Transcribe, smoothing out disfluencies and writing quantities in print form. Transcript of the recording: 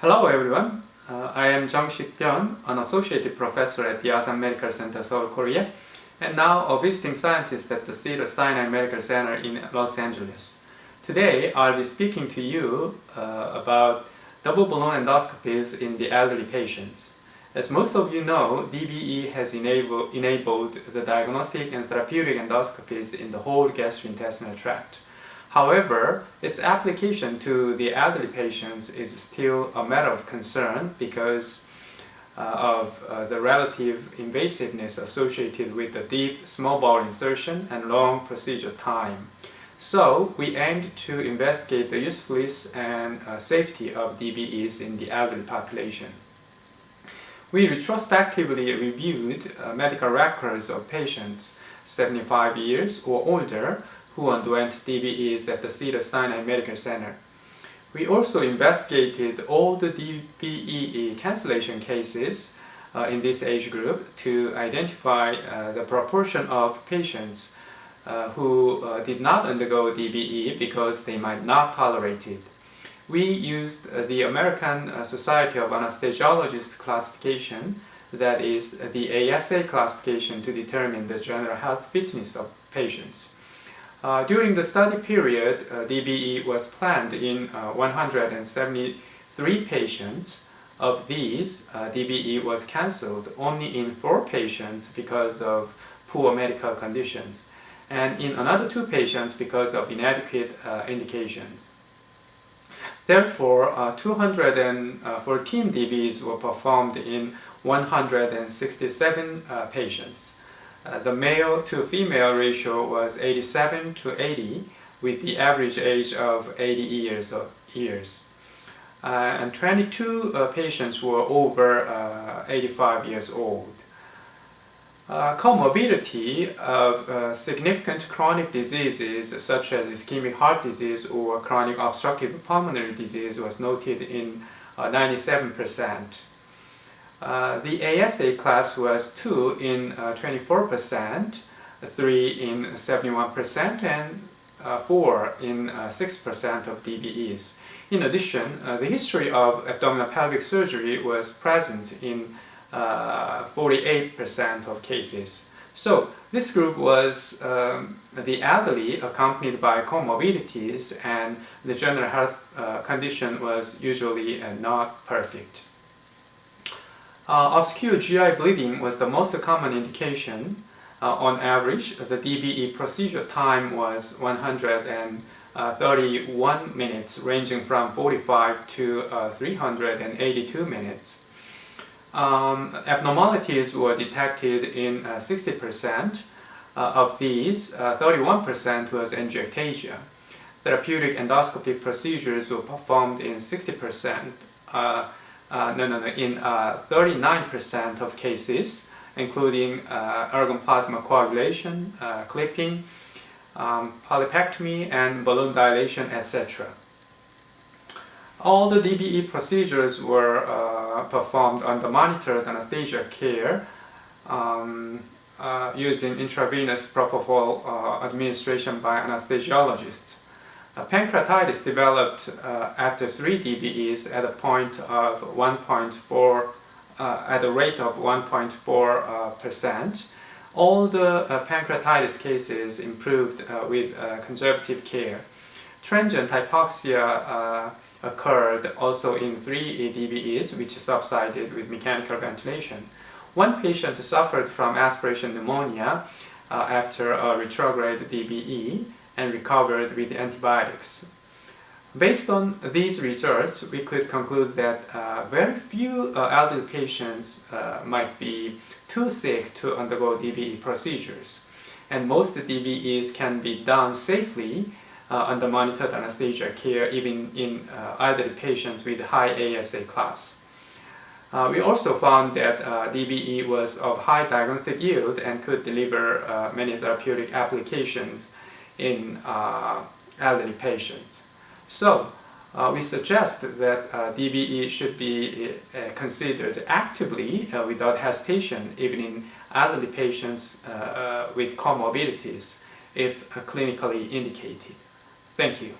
Hello everyone, I am Byeon, an associate professor at the Asan Medical Center, Seoul, Korea, and now a visiting scientist at the Cedars-Sinai Medical Center in Los Angeles. Today I'll be speaking to you about double balloon endoscopies in the elderly patients. As most of you know, DBE has enabled the diagnostic and therapeutic endoscopies in the whole gastrointestinal tract. However, its application to the elderly patients is still a matter of concern because of the relative invasiveness associated with the deep small bowel insertion and long procedure time. So, we aimed to investigate the usefulness and safety of DBEs in the elderly population. We retrospectively reviewed medical records of patients 75 years or older who underwent DBEs at the Cedars-Sinai Medical Center. We also investigated all the DBE cancellation cases in this age group to identify the proportion of patients who did not undergo DBE because they might not tolerate it. We used the American Society of Anesthesiologists classification, that is the ASA classification, to determine the general health fitness of patients. During the study period, DBE was planned in 173 patients. Of these, DBE was cancelled only in 4 patients because of poor medical conditions, and in another 2 patients because of inadequate indications. Therefore, 214 DBEs were performed in 167 patients. The male to female ratio was 87 to 80, with the average age of 80 years. And 22 patients were over 85 years old. Comorbidity of significant chronic diseases such as ischemic heart disease or chronic obstructive pulmonary disease was noted in 97%. The ASA class was 2 in 24%, 3 in 71%, and 4 in 6% of DBEs. In addition, the history of abdominal pelvic surgery was present in 48% of cases. So, this group was the elderly accompanied by comorbidities, and the general health condition was usually not perfect. Obscure GI bleeding was the most common indication. On average, the DBE procedure time was 131 minutes, ranging from 45 to 382 minutes. Abnormalities were detected in 60%. Of these, 31% was angiectasia. Therapeutic endoscopy procedures were performed in 60%. In 39% of cases, including organ plasma coagulation, clipping, polypectomy, and balloon dilation, etc. All the DBE procedures were performed under monitored anesthesia care using intravenous propofol administration by anesthesiologists. Pancreatitis developed after 3 DBEs at a point of 1.4, at a rate of 1.4%. All the pancreatitis cases improved with conservative care. Transient hypoxia occurred also in 3 DBEs, which subsided with mechanical ventilation. 1 patient suffered from aspiration pneumonia after a retrograde DBE and recovered with antibiotics. Based on these results, we could conclude that very few elderly patients might be too sick to undergo DBE procedures, and most DBEs can be done safely under monitored anesthesia care, even in elderly patients with high ASA class. We also found that DBE was of high diagnostic yield and could deliver many therapeutic applications in elderly patients. So, we suggest that DBE should be considered actively without hesitation, even in elderly patients with comorbidities, if clinically indicated. Thank you.